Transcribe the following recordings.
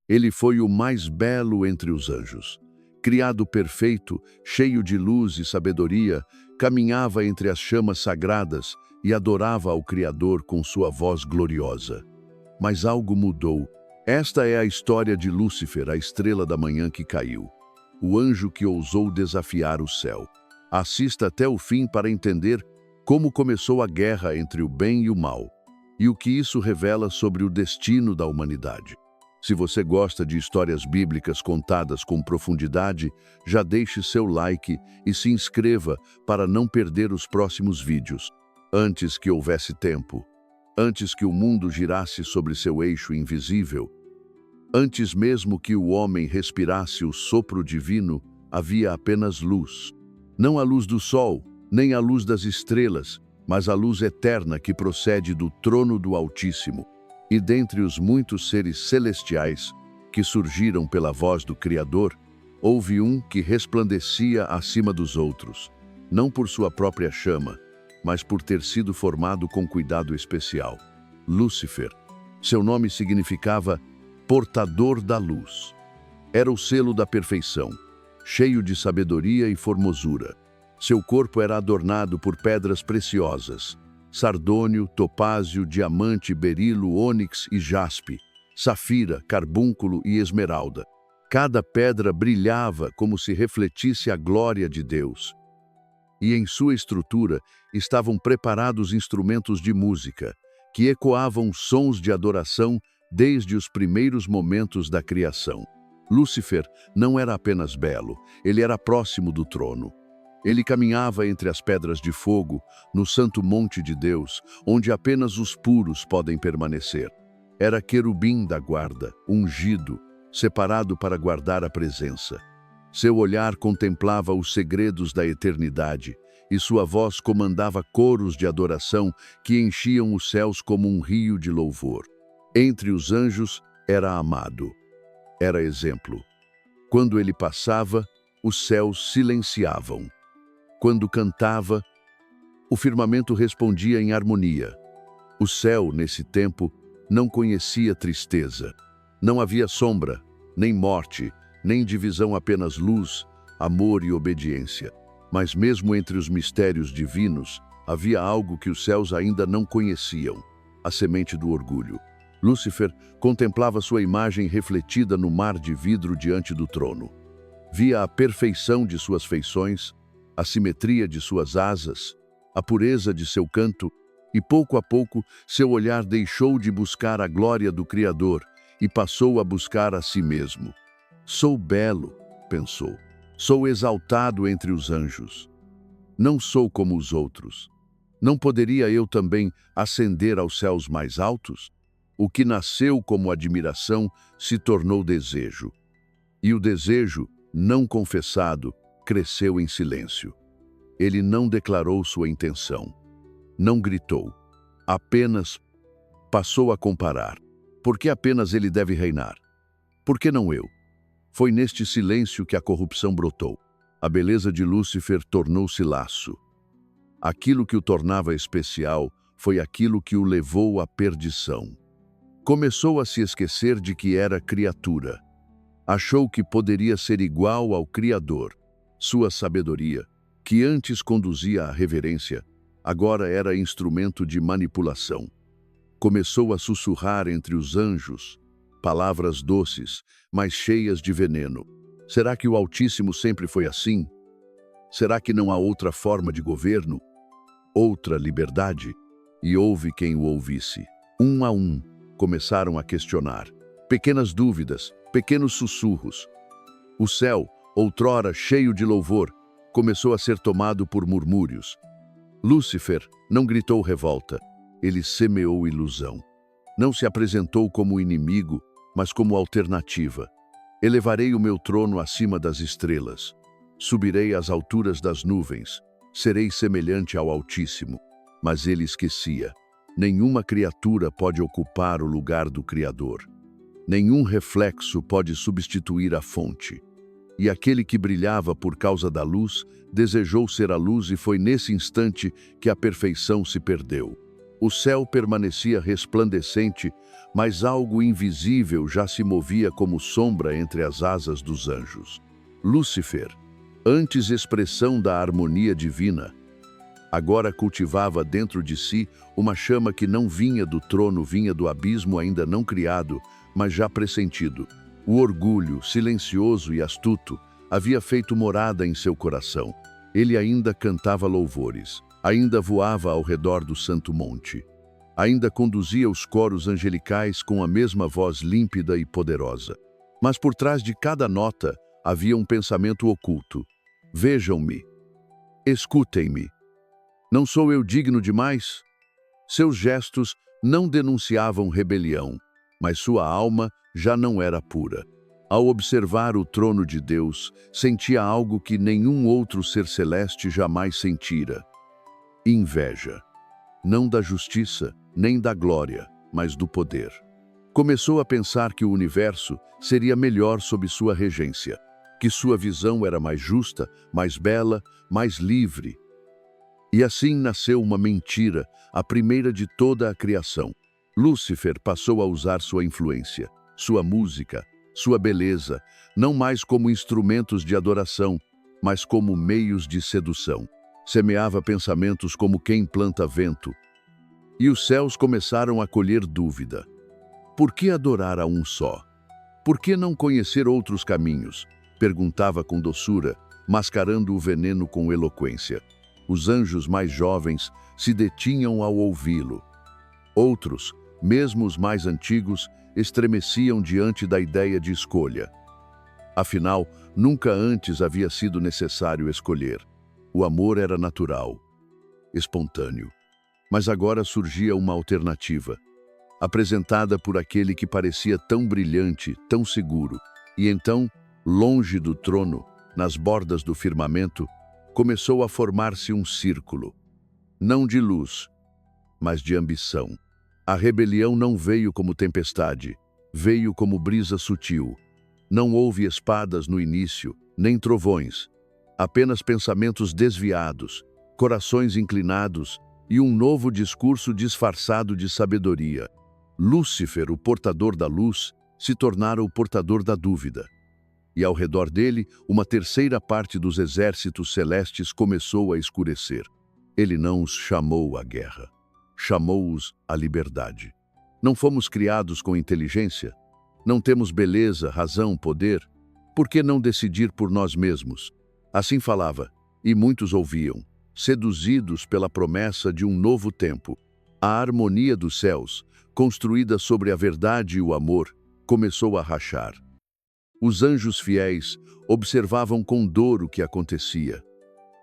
Ele foi o mais belo entre os anjos. Criado perfeito, cheio de luz e sabedoria, caminhava entre as chamas sagradas e adorava ao Criador com sua voz gloriosa. Mas algo mudou. Esta é a história de Lúcifer, a estrela da manhã que caiu. O anjo que ousou desafiar o céu. Assista até o fim para entender como começou a guerra entre o bem e o mal, e o que isso revela sobre o destino da humanidade. Se você gosta de histórias bíblicas contadas com profundidade, já deixe seu like e se inscreva para não perder os próximos vídeos. Antes que houvesse tempo, antes que o mundo girasse sobre seu eixo invisível, antes mesmo que o homem respirasse o sopro divino, havia apenas luz. Não a luz do sol, nem a luz das estrelas, mas a luz eterna que procede do trono do Altíssimo. E dentre os muitos seres celestiais que surgiram pela voz do Criador, houve um que resplandecia acima dos outros, não por sua própria chama, mas por ter sido formado com cuidado especial. Lúcifer. Seu nome significava portador da luz. Era o selo da perfeição, cheio de sabedoria e formosura. Seu corpo era adornado por pedras preciosas, sardônio, topázio, diamante, berilo, ônix e jaspe, safira, carbúnculo e esmeralda. Cada pedra brilhava como se refletisse a glória de Deus. E em sua estrutura estavam preparados instrumentos de música, que ecoavam sons de adoração desde os primeiros momentos da criação. Lúcifer não era apenas belo, ele era próximo do trono. Ele caminhava entre as pedras de fogo, no santo monte de Deus, onde apenas os puros podem permanecer. Era querubim da guarda, ungido, separado para guardar a presença. Seu olhar contemplava os segredos da eternidade, e sua voz comandava coros de adoração que enchiam os céus como um rio de louvor. Entre os anjos, era amado. Era exemplo. Quando ele passava, os céus silenciavam. Quando cantava, o firmamento respondia em harmonia. O céu, nesse tempo, não conhecia tristeza. Não havia sombra, nem morte, nem divisão, apenas luz, amor e obediência. Mas mesmo entre os mistérios divinos, havia algo que os céus ainda não conheciam: a semente do orgulho. Lúcifer contemplava sua imagem refletida no mar de vidro diante do trono. Via a perfeição de suas feições, a simetria de suas asas, a pureza de seu canto, e pouco a pouco seu olhar deixou de buscar a glória do Criador e passou a buscar a si mesmo. Sou belo, pensou. Sou exaltado entre os anjos. Não sou como os outros. Não poderia eu também ascender aos céus mais altos? O que nasceu como admiração se tornou desejo. E o desejo, não confessado, cresceu em silêncio. Ele não declarou sua intenção. Não gritou. Apenas passou a comparar. Por que apenas ele deve reinar? Por que não eu? Foi neste silêncio que a corrupção brotou. A beleza de Lúcifer tornou-se laço. Aquilo que o tornava especial foi aquilo que o levou à perdição. Começou a se esquecer de que era criatura. Achou que poderia ser igual ao Criador. Sua sabedoria, que antes conduzia à reverência, agora era instrumento de manipulação. Começou a sussurrar entre os anjos, palavras doces, mas cheias de veneno. Será que o Altíssimo sempre foi assim? Será que não há outra forma de governo? Outra liberdade? E houve quem o ouvisse. Um a um, começaram a questionar. Pequenas dúvidas, pequenos sussurros. O céu, outrora cheio de louvor, começou a ser tomado por murmúrios. Lúcifer não gritou revolta, ele semeou ilusão. Não se apresentou como inimigo, mas como alternativa. Elevarei o meu trono acima das estrelas. Subirei às alturas das nuvens. Serei semelhante ao Altíssimo. Mas ele esquecia. Nenhuma criatura pode ocupar o lugar do Criador. Nenhum reflexo pode substituir a fonte. E aquele que brilhava por causa da luz, desejou ser a luz, e foi nesse instante que a perfeição se perdeu. O céu permanecia resplandecente, mas algo invisível já se movia como sombra entre as asas dos anjos. Lúcifer, antes expressão da harmonia divina, agora cultivava dentro de si uma chama que não vinha do trono, vinha do abismo ainda não criado, mas já pressentido. O orgulho, silencioso e astuto, havia feito morada em seu coração. Ele ainda cantava louvores, ainda voava ao redor do santo monte, ainda conduzia os coros angelicais com a mesma voz límpida e poderosa. Mas por trás de cada nota havia um pensamento oculto. Vejam-me, escutem-me. Não sou eu digno demais? Seus gestos não denunciavam rebelião, mas sua alma já não era pura. Ao observar o trono de Deus, sentia algo que nenhum outro ser celeste jamais sentira: inveja. Não da justiça, nem da glória, mas do poder. Começou a pensar que o universo seria melhor sob sua regência, que sua visão era mais justa, mais bela, mais livre. E assim nasceu uma mentira, a primeira de toda a criação. Lúcifer passou a usar sua influência, sua música, sua beleza, não mais como instrumentos de adoração, mas como meios de sedução. Semeava pensamentos como quem planta vento. E os céus começaram a colher dúvida. Por que adorar a um só? Por que não conhecer outros caminhos? Perguntava com doçura, mascarando o veneno com eloquência. Os anjos mais jovens se detinham ao ouvi-lo. Outros, mesmo os mais antigos, estremeciam diante da ideia de escolha. Afinal, nunca antes havia sido necessário escolher. O amor era natural, espontâneo. Mas agora surgia uma alternativa, apresentada por aquele que parecia tão brilhante, tão seguro. E então, longe do trono, nas bordas do firmamento, começou a formar-se um círculo, não de luz, mas de ambição. A rebelião não veio como tempestade, veio como brisa sutil. Não houve espadas no início, nem trovões, apenas pensamentos desviados, corações inclinados e um novo discurso disfarçado de sabedoria. Lúcifer, o portador da luz, se tornara o portador da dúvida. E ao redor dele, uma terceira parte dos exércitos celestes começou a escurecer. Ele não os chamou à guerra, chamou-os à liberdade. Não fomos criados com inteligência? Não temos beleza, razão, poder? Por que não decidir por nós mesmos? Assim falava, e muitos ouviam, seduzidos pela promessa de um novo tempo. A harmonia dos céus, construída sobre a verdade e o amor, começou a rachar. Os anjos fiéis observavam com dor o que acontecia.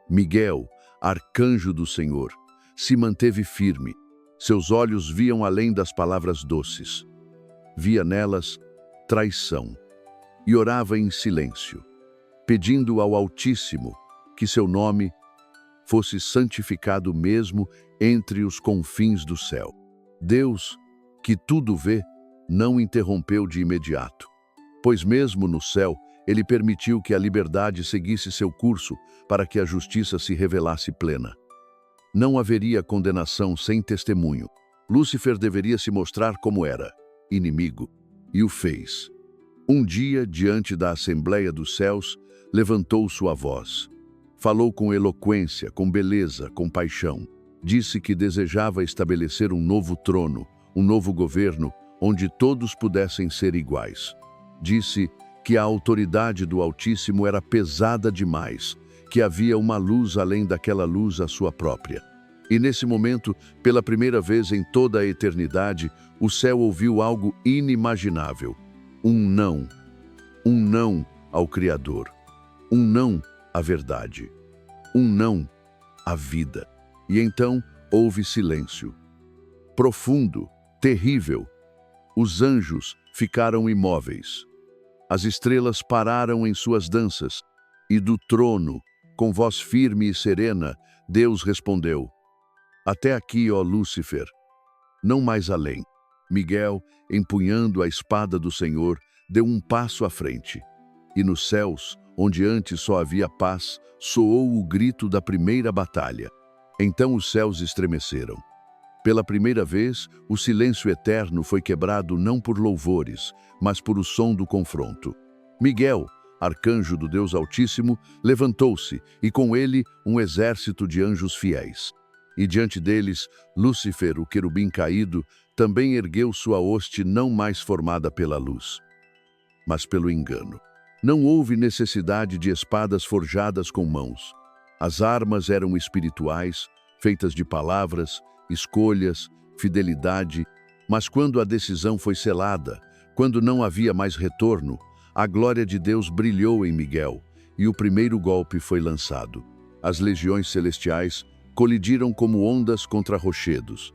Miguel, arcanjo do Senhor, se manteve firme. Seus olhos viam além das palavras doces. Via nelas traição e orava em silêncio, pedindo ao Altíssimo que seu nome fosse santificado mesmo entre os confins do céu. Deus, que tudo vê, não interrompeu de imediato, pois mesmo no céu, ele permitiu que a liberdade seguisse seu curso para que a justiça se revelasse plena. Não haveria condenação sem testemunho. Lúcifer deveria se mostrar como era, inimigo, e o fez. Um dia, diante da Assembleia dos Céus, levantou sua voz. Falou com eloquência, com beleza, com paixão. Disse que desejava estabelecer um novo trono, um novo governo, onde todos pudessem ser iguais. Disse que a autoridade do Altíssimo era pesada demais, que havia uma luz além daquela luz a sua própria. E nesse momento, pela primeira vez em toda a eternidade, o céu ouviu algo inimaginável. Um não ao Criador, um não à verdade, um não à vida. E então houve silêncio. Profundo, terrível. Os anjos ficaram imóveis. As estrelas pararam em suas danças, e do trono, com voz firme e serena, Deus respondeu: Até aqui, ó Lúcifer, não mais além. Miguel, empunhando a espada do Senhor, deu um passo à frente. E nos céus, onde antes só havia paz, soou o grito da primeira batalha. Então os céus estremeceram. Pela primeira vez, o silêncio eterno foi quebrado não por louvores, mas por o som do confronto. Miguel, arcanjo do Deus Altíssimo, levantou-se, e com ele um exército de anjos fiéis. E diante deles, Lúcifer, o querubim caído, também ergueu sua hoste não mais formada pela luz, mas pelo engano. Não houve necessidade de espadas forjadas com mãos. As armas eram espirituais, feitas de palavras, escolhas, fidelidade, mas quando a decisão foi selada, quando não havia mais retorno, a glória de Deus brilhou em Miguel, e o primeiro golpe foi lançado. As legiões celestiais colidiram como ondas contra rochedos.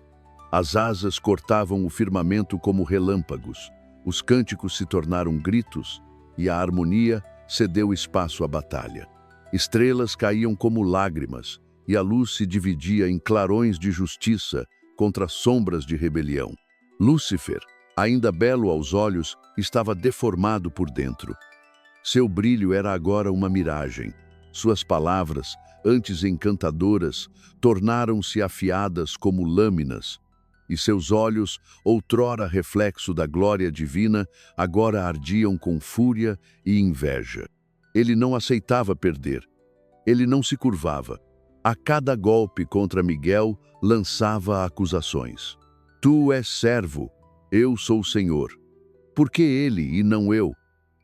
As asas cortavam o firmamento como relâmpagos, os cânticos se tornaram gritos, e a harmonia cedeu espaço à batalha. Estrelas caíam como lágrimas, e a luz se dividia em clarões de justiça contra sombras de rebelião. Lúcifer, ainda belo aos olhos, estava deformado por dentro. Seu brilho era agora uma miragem. Suas palavras, antes encantadoras, tornaram-se afiadas como lâminas, e seus olhos, outrora reflexo da glória divina, agora ardiam com fúria e inveja. Ele não aceitava perder. Ele não se curvava. A cada golpe contra Miguel, lançava acusações. Tu és servo, eu sou o Senhor. Por que ele e não eu?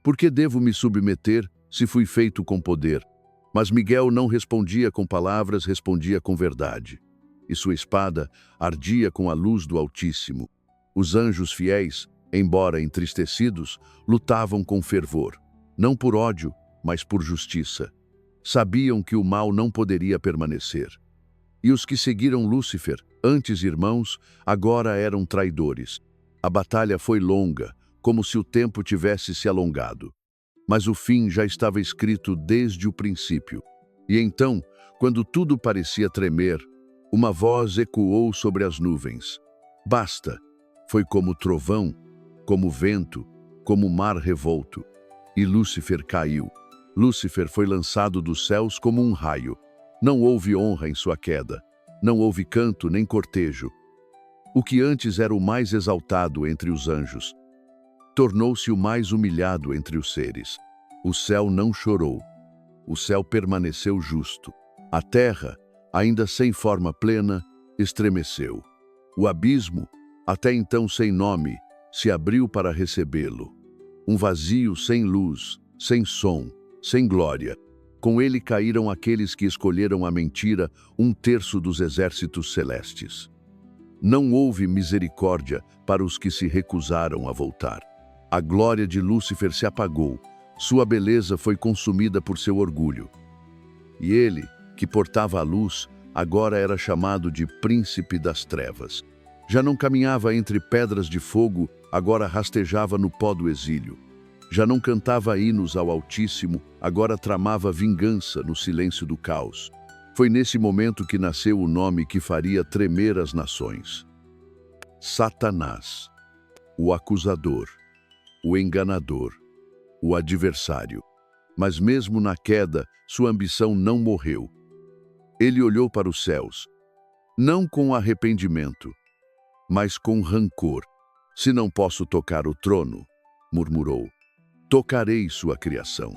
Por que devo me submeter se fui feito com poder? Mas Miguel não respondia com palavras, respondia com verdade. E sua espada ardia com a luz do Altíssimo. Os anjos fiéis, embora entristecidos, lutavam com fervor, não por ódio, mas por justiça. Sabiam que o mal não poderia permanecer. E os que seguiram Lúcifer, antes irmãos, agora eram traidores. A batalha foi longa, como se o tempo tivesse se alongado. Mas o fim já estava escrito desde o princípio. E então, quando tudo parecia tremer, uma voz ecoou sobre as nuvens. Basta! Foi como trovão, como vento, como mar revolto. E Lúcifer caiu. Lúcifer foi lançado dos céus como um raio. Não houve honra em sua queda. Não houve canto nem cortejo. O que antes era o mais exaltado entre os anjos, tornou-se o mais humilhado entre os seres. O céu não chorou. O céu permaneceu justo. A terra, ainda sem forma plena, estremeceu. O abismo, até então sem nome, se abriu para recebê-lo. Um vazio sem luz, sem som, sem glória. Com ele caíram aqueles que escolheram a mentira, 1/3 dos exércitos celestes. Não houve misericórdia para os que se recusaram a voltar. A glória de Lúcifer se apagou, sua beleza foi consumida por seu orgulho. E ele, que portava a luz, agora era chamado de príncipe das trevas. Já não caminhava entre pedras de fogo, agora rastejava no pó do exílio. Já não cantava hinos ao Altíssimo, agora tramava vingança no silêncio do caos. Foi nesse momento que nasceu o nome que faria tremer as nações. Satanás, o acusador, o enganador, o adversário. Mas mesmo na queda, sua ambição não morreu. Ele olhou para os céus, não com arrependimento, mas com rancor. Se não posso tocar o trono, murmurou, tocarei sua criação.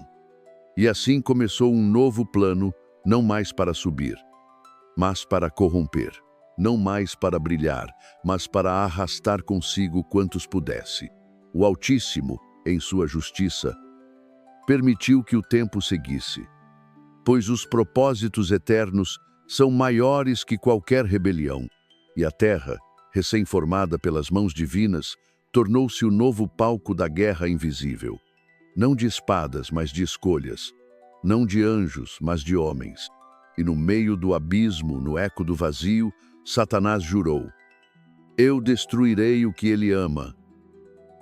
E assim começou um novo plano, não mais para subir, mas para corromper. Não mais para brilhar, mas para arrastar consigo quantos pudesse. O Altíssimo, em sua justiça, permitiu que o tempo seguisse, pois os propósitos eternos são maiores que qualquer rebelião, e a terra, recém-formada pelas mãos divinas, tornou-se o novo palco da guerra invisível. Não de espadas, mas de escolhas. Não de anjos, mas de homens. E no meio do abismo, no eco do vazio, Satanás jurou: eu destruirei o que ele ama,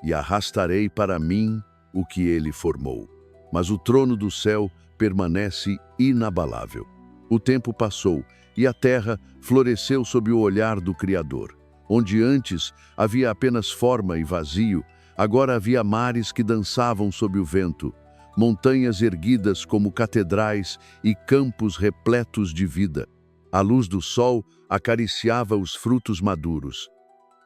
e arrastarei para mim o que ele formou. Mas o trono do céu permanece inabalável. O tempo passou, e a terra floresceu sob o olhar do Criador. Onde antes havia apenas forma e vazio, agora havia mares que dançavam sob o vento, montanhas erguidas como catedrais e campos repletos de vida. A luz do sol acariciava os frutos maduros,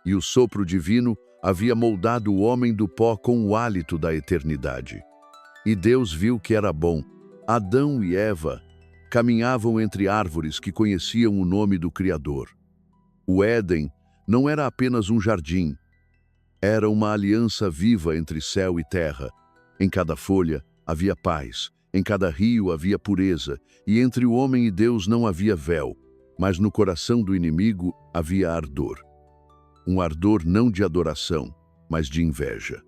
e o sopro divino havia moldado o homem do pó com o hálito da eternidade. E Deus viu que era bom. Adão e Eva caminhavam entre árvores que conheciam o nome do Criador. O Éden não era apenas um jardim, era uma aliança viva entre céu e terra. Em cada folha havia paz, em cada rio havia pureza, e entre o homem e Deus não havia véu, mas no coração do inimigo havia ardor. Um ardor não de adoração, mas de inveja.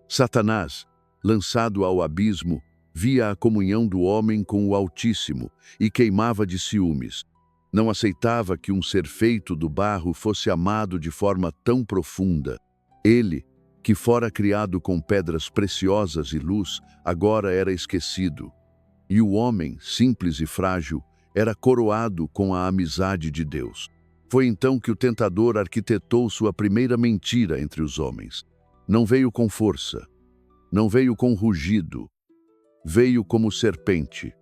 Satanás, lançado ao abismo, via a comunhão do homem com o Altíssimo e queimava de ciúmes. Não aceitava que um ser feito do barro fosse amado de forma tão profunda. Ele, que fora criado com pedras preciosas e luz, agora era esquecido. E o homem, simples e frágil, era coroado com a amizade de Deus. Foi então que o tentador arquitetou sua primeira mentira entre os homens. Não veio com força, não veio com rugido, veio como serpente,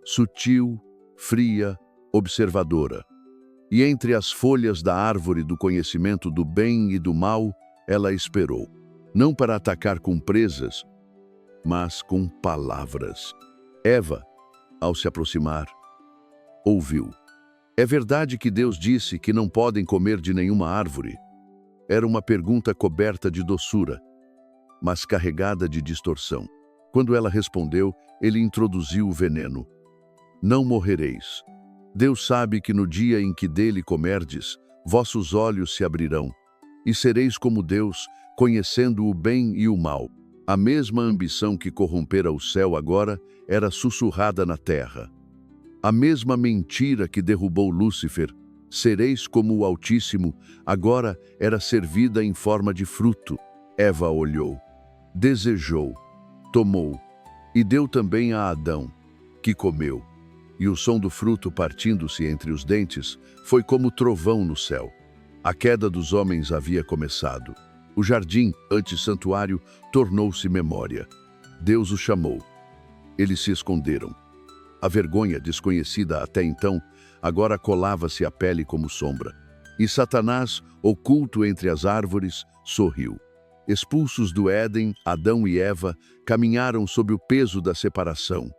sutil, fria, observadora. E entre as folhas da árvore do conhecimento do bem e do mal, ela esperou, não para atacar com presas, mas com palavras. Eva, ao se aproximar, ouviu. É verdade que Deus disse que não podem comer de nenhuma árvore? Era uma pergunta coberta de doçura, mas carregada de distorção. Quando ela respondeu, ele introduziu o veneno. Não morrereis. Deus sabe que no dia em que dele comerdes, vossos olhos se abrirão, e sereis como Deus, conhecendo o bem e o mal. A mesma ambição que corrompera o céu agora era sussurrada na terra. A mesma mentira que derrubou Lúcifer, sereis como o Altíssimo, agora era servida em forma de fruto. Eva olhou, desejou, tomou, e deu também a Adão, que comeu. E o som do fruto partindo-se entre os dentes foi como trovão no céu. A queda dos homens havia começado. O jardim, antes santuário, tornou-se memória. Deus os chamou. Eles se esconderam. A vergonha, desconhecida até então, agora colava-se à pele como sombra. E Satanás, oculto entre as árvores, sorriu. Expulsos do Éden, Adão e Eva caminharam sob o peso da separação.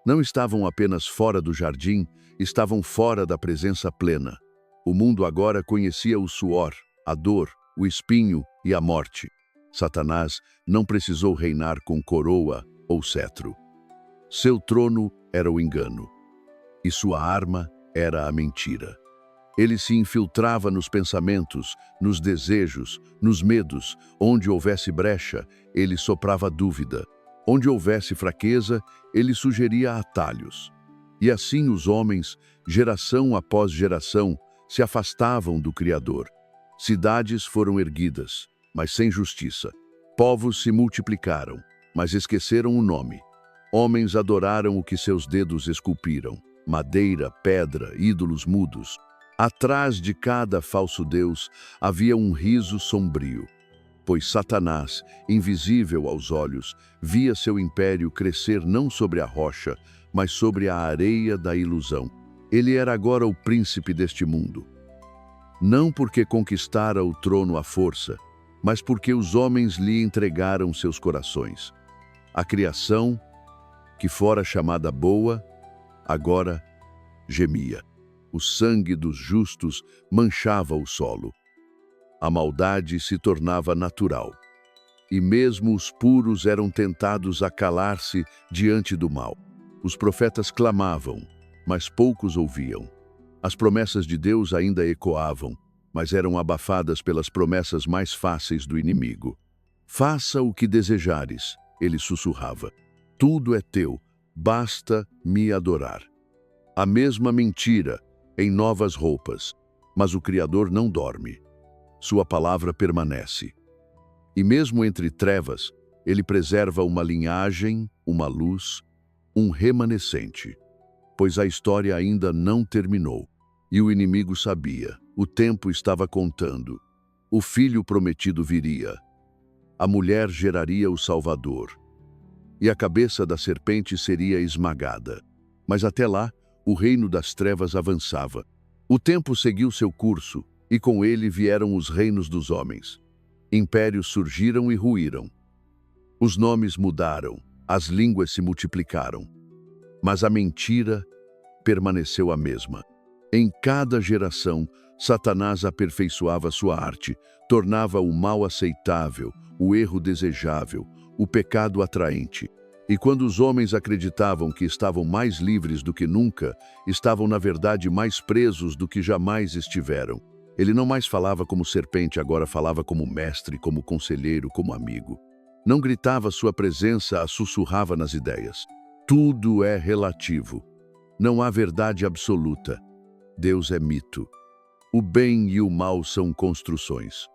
Não estavam apenas fora do jardim, estavam fora da presença plena. O mundo agora conhecia o suor, a dor, o espinho e a morte. Satanás não precisou reinar com coroa ou cetro. Seu trono era o engano, e sua arma era a mentira. Ele se infiltrava nos pensamentos, nos desejos, nos medos. Onde houvesse brecha, ele soprava dúvida. Onde houvesse fraqueza, ele sugeria atalhos. E assim os homens, geração após geração, se afastavam do Criador. Cidades foram erguidas, mas sem justiça. Povos se multiplicaram, mas esqueceram o nome. Homens adoraram o que seus dedos esculpiram. Madeira, pedra, ídolos mudos. Atrás de cada falso deus havia um riso sombrio, pois Satanás, invisível aos olhos, via seu império crescer não sobre a rocha, mas sobre a areia da ilusão. Ele era agora o príncipe deste mundo. Não porque conquistara o trono à força, mas porque os homens lhe entregaram seus corações. A criação, que fora chamada boa, agora gemia. O sangue dos justos manchava o solo. A maldade se tornava natural. E mesmo os puros eram tentados a calar-se diante do mal. Os profetas clamavam, mas poucos ouviam. As promessas de Deus ainda ecoavam, mas eram abafadas pelas promessas mais fáceis do inimigo. Faça o que desejares, ele sussurrava. Tudo é teu, basta me adorar. A mesma mentira, em novas roupas, mas o Criador não dorme. Sua palavra permanece. E mesmo entre trevas, ele preserva uma linhagem, uma luz, um remanescente. Pois a história ainda não terminou. E o inimigo sabia, o tempo estava contando. O filho prometido viria. A mulher geraria o Salvador. E a cabeça da serpente seria esmagada. Mas até lá, o reino das trevas avançava, O tempo seguiu seu curso, e com ele vieram os reinos dos homens. Impérios surgiram e ruíram. Os nomes mudaram, as línguas se multiplicaram. Mas a mentira permaneceu a mesma. Em cada geração, Satanás aperfeiçoava sua arte, tornava o mal aceitável, o erro desejável, o pecado atraente. E quando os homens acreditavam que estavam mais livres do que nunca, estavam na verdade mais presos do que jamais estiveram. Ele não mais falava como serpente, agora falava como mestre, como conselheiro, como amigo. Não gritava sua presença, a sussurrava nas ideias. Tudo é relativo. Não há verdade absoluta. Deus é mito. O bem e o mal são construções.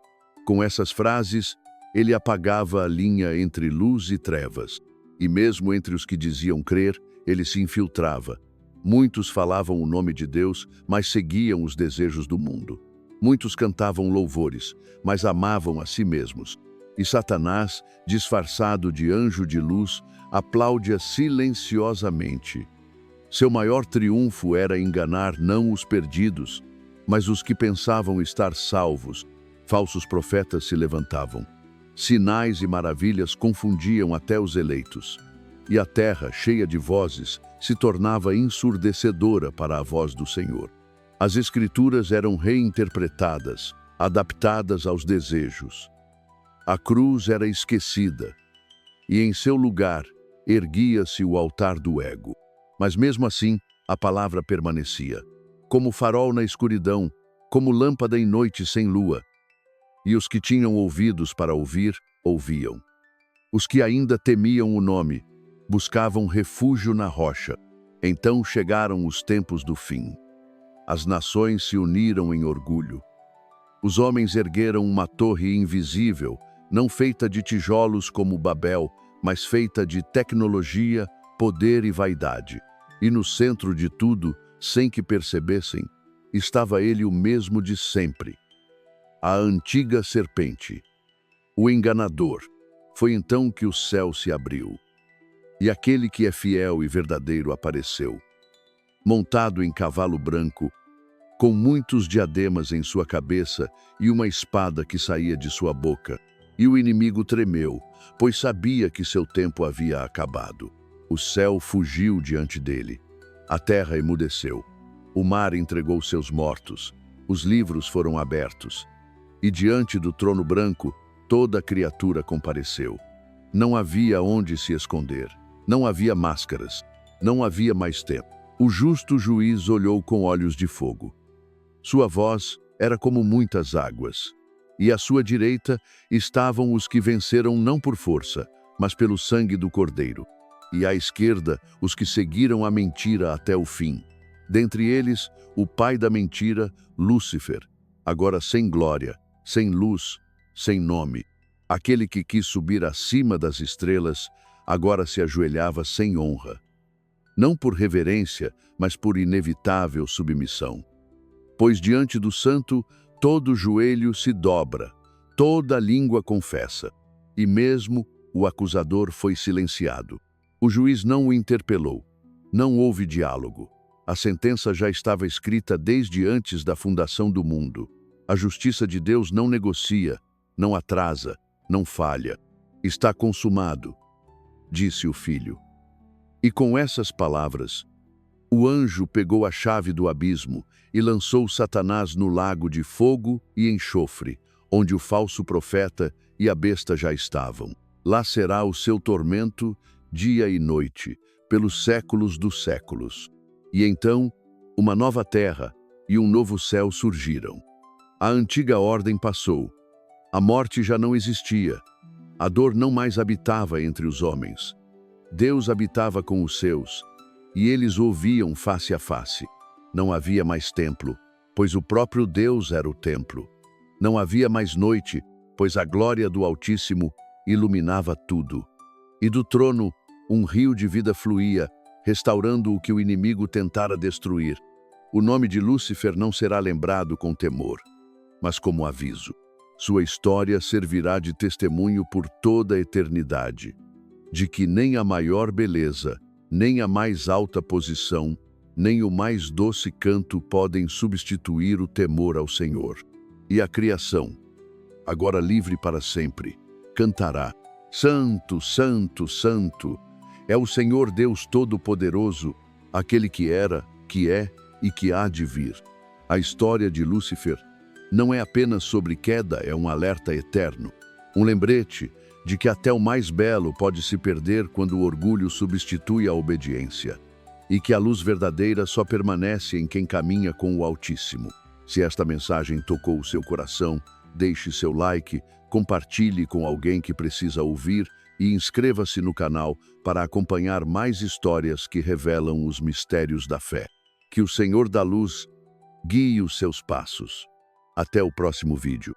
Com essas frases, ele apagava a linha entre luz e trevas. E mesmo entre os que diziam crer, ele se infiltrava. Muitos falavam o nome de Deus, mas seguiam os desejos do mundo. Muitos cantavam louvores, mas amavam a si mesmos. E Satanás, disfarçado de anjo de luz, aplaude silenciosamente. Seu maior triunfo era enganar não os perdidos, mas os que pensavam estar salvos. Falsos profetas se levantavam. Sinais e maravilhas confundiam até os eleitos. E a terra, cheia de vozes, se tornava ensurdecedora para a voz do Senhor. As Escrituras eram reinterpretadas, adaptadas aos desejos. A cruz era esquecida, e em seu lugar erguia-se o altar do ego. Mas mesmo assim, a palavra permanecia, como farol na escuridão, como lâmpada em noite sem lua. E os que tinham ouvidos para ouvir, ouviam. Os que ainda temiam o nome, buscavam refúgio na rocha. Então chegaram os tempos do fim. As nações se uniram em orgulho. Os homens ergueram uma torre invisível, não feita de tijolos como Babel, mas feita de tecnologia, poder e vaidade. E no centro de tudo, sem que percebessem, estava ele o mesmo de sempre. A antiga serpente, o enganador. Foi então que o céu se abriu. E aquele que é fiel e verdadeiro apareceu, montado em cavalo branco, com muitos diademas em sua cabeça e uma espada que saía de sua boca. E o inimigo tremeu, pois sabia que seu tempo havia acabado. O céu fugiu diante dele. A terra emudeceu. O mar entregou seus mortos. Os livros foram abertos. E diante do trono branco, toda criatura compareceu. Não havia onde se esconder. Não havia máscaras. Não havia mais tempo. O justo juiz olhou com olhos de fogo. Sua voz era como muitas águas. E à sua direita estavam os que venceram não por força, mas pelo sangue do Cordeiro. E à esquerda, os que seguiram a mentira até o fim. Dentre eles, o pai da mentira, Lúcifer, agora sem glória, sem luz, sem nome. Aquele que quis subir acima das estrelas, agora se ajoelhava sem honra. Não por reverência, mas por inevitável submissão. Pois diante do santo, todo joelho se dobra, toda língua confessa. E mesmo o acusador foi silenciado. O juiz não o interpelou. Não houve diálogo. A sentença já estava escrita desde antes da fundação do mundo. A justiça de Deus não negocia, não atrasa, não falha. Está consumado, disse o Filho. E com essas palavras, o anjo pegou a chave do abismo e lançou Satanás no lago de fogo e enxofre, onde o falso profeta e a besta já estavam. Lá será o seu tormento, dia e noite, pelos séculos dos séculos. E então, uma nova terra e um novo céu surgiram. A antiga ordem passou. A morte já não existia. A dor não mais habitava entre os homens. Deus habitava com os seus, e eles o ouviam face a face. Não havia mais templo, pois o próprio Deus era o templo. Não havia mais noite, pois a glória do Altíssimo iluminava tudo. E do trono, um rio de vida fluía, restaurando o que o inimigo tentara destruir. O nome de Lúcifer não será lembrado com temor, mas como aviso. Sua história servirá de testemunho por toda a eternidade, de que nem a maior beleza, nem a mais alta posição, nem o mais doce canto podem substituir o temor ao Senhor. E a criação, agora livre para sempre, cantará: Santo, Santo, Santo, é o Senhor Deus Todo-Poderoso, aquele que era, que é e que há de vir. A história de Lúcifer não é apenas sobre queda, é um alerta eterno. Um lembrete de que até o mais belo pode se perder quando o orgulho substitui a obediência. E que a luz verdadeira só permanece em quem caminha com o Altíssimo. Se esta mensagem tocou o seu coração, deixe seu like, compartilhe com alguém que precisa ouvir e inscreva-se no canal para acompanhar mais histórias que revelam os mistérios da fé. Que o Senhor da Luz guie os seus passos. Até o próximo vídeo.